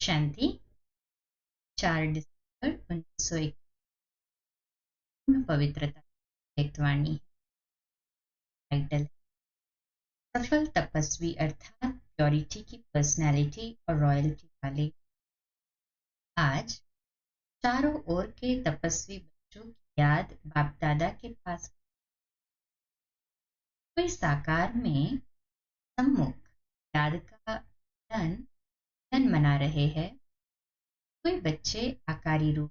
शांति 4 दिसंबर 1901 पवित्रता व्यक्तवाणी टाइटल सफल तपस्वी अर्थात प्योरिटी की पर्सनैलिटी और रॉयल्टी वाले। आज चारों ओर के तपस्वी बच्चों की याद बाप दादा के पास। कोई साकार में सम्मुख याद का जन मना रहे हैं, कोई बच्चे आकारी रूप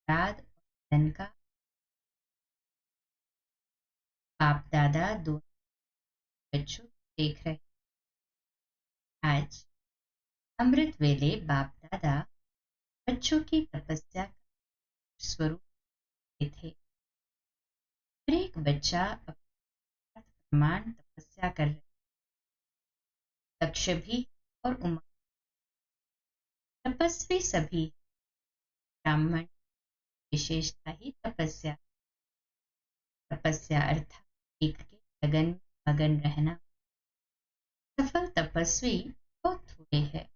याद और जन का बाप दादा दोनों बच्चों देख रहे। आज अमृत वेले बाप दादा बच्चों की तपस्या का स्वरूप थे। हर एक बच्चा अपना प्रमाण तपस्या कर रहे, लक्ष्य भी और उम्र। तपस्वी सभी ब्राह्मण विशेषता ही तपस्या अर्थात एक के लगन में मगन रहना। सफल तपस्वी बहुत थोड़े हैं,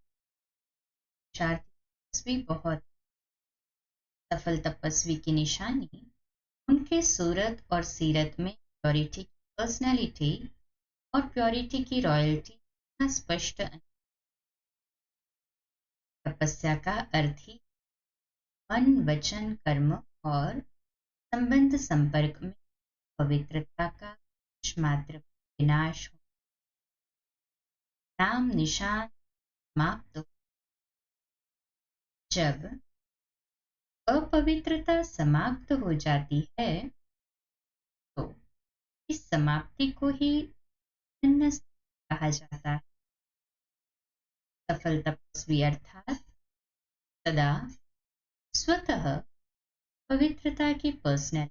तपस्वी बहुत। सफल तपस्वी की निशानी उनके सूरत और सीरत में प्योरिटी की पर्सनैलिटी और प्योरिटी की रॉयल्टी का स्पष्ट। तपस्या का अर्थ ही मन वचन कर्म और संबंध संपर्क में पवित्रता का मात्र विनाश हो, नाम निशान समाप्त हो। जब अपवित्रता समाप्त हो जाती है तो इस समाप्ति को ही कहा जाता है। सफल तपस्वी अर्थात सदा स्वतः पवित्रता की पर्सनल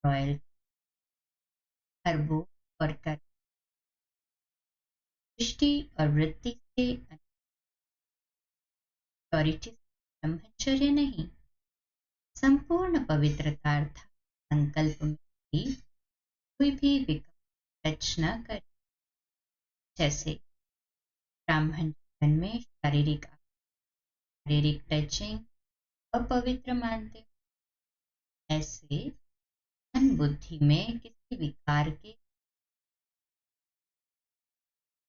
रॉयल कर्मों और कर्म दृष्टि और वृत्ति से ब्रह्मचर्य नहीं, संपूर्ण पवित्रता अर्थात संकल्प में भी कोई भी विकल्प टच न करे। जैसे ब्राह्मण जीवन में शारीरिक टचिंग अपवित्र मानते, ऐसे मन बुद्धि में किसी विकार के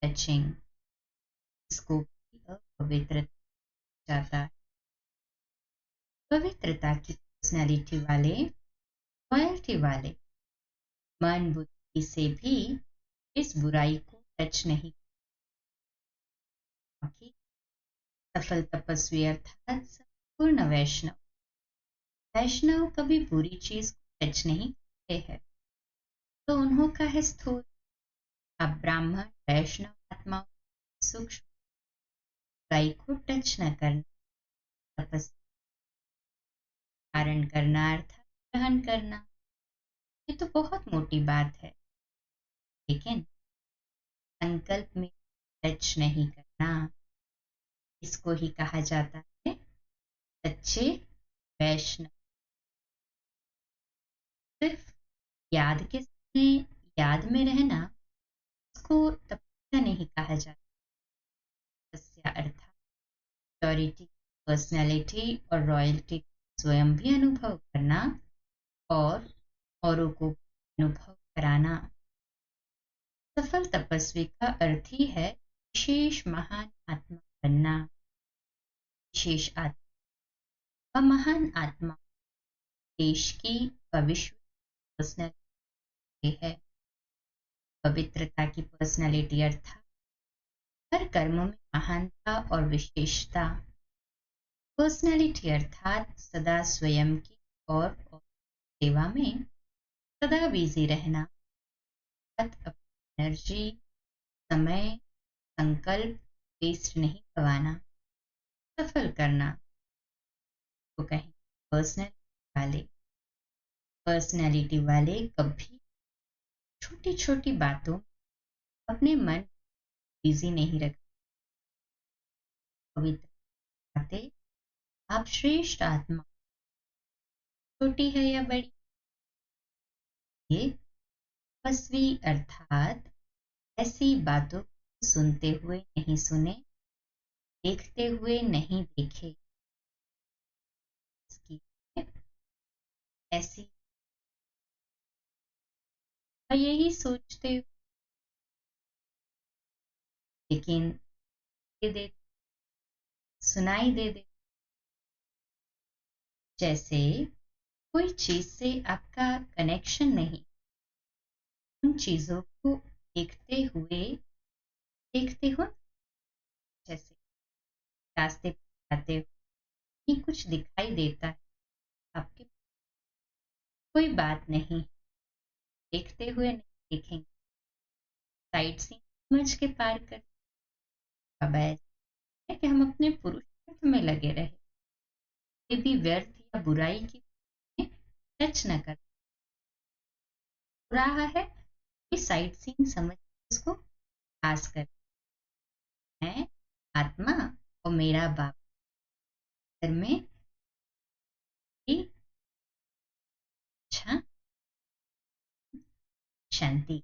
टचिंग इसको भी अपवित्र जाता है। पवित्रता की पर्सनैलिटी वाले रॉयल्टी वाले मन बुद्धि से भी इस बुराई को टच नहीं। सफल तपस्वी अर्थात संपूर्ण वैष्णव कभी बुरी चीज को टच नहीं करते हैं, तो उन्हों का है स्थूल। अब ब्राह्मण वैष्णव आत्मा सूक्ष्म बुराई को टच न करना, तपस्या धारण करना अर्थात ग्रहण करना। ये तो बहुत मोटी बात है, लेकिन संकल्प में टच नहीं करना, इसको ही कहा जाता है सच्चे वैष्णव। सिर्फ याद के समय याद में रहना, उसको तपस्या नहीं कहा जाता। तपस्या अर्थात प्योरिटी, पर्सनैलिटी और रॉयल्टी स्वयं भी अनुभव करना और औरों को अनुभव कराना। सफल तपस्वी का अर्थ ही है विशेष महान आत्मा बनना। विशेष आत्मा व महान आत्मा देश की विश्व पर्सनैलिटी है। पवित्रता की पर्सनैलिटी अर्थात हर कर्म में महानता और विशेषता। पर्सनैलिटी अर्थात सदा स्वयं की और सेवा में सदा बिजी रहना, अपनी एनर्जी समय संकल्प वेस्ट नहीं गवाना। सफल करना तो कहें पर्सनैलिटी वाले कभी छोटी छोटी बातों अपने मन बिजी नहीं रखते। पवित्र बातें आप श्रेष्ठ आत्मा, छोटी है या बड़ी, ये तपस्वी अर्थात ऐसी बातों को सुनते हुए नहीं सुने, देखते हुए नहीं देखे इसकी ऐसी और यही सोचते हुए लेकिन दे सुनाई दे जैसे कोई चीज से आपका कनेक्शन नहीं उन चीजों को देखते हो जैसे रास्ते पर जाते हो कुछ दिखाई देता है आपके कोई बात नहीं देखते हुए नहीं देखेंगे साइड सीन समझ के पार कर अब ऐसा है कि हम अपने पुरुषार्थ में लगे रहे कोई भी व्यर्थ या बुराई की टच न कर रहा है कि साइड सीन समझ के उसको पास कर मैं आत्मा और मेरा बाप घर में भी अच्छा शांति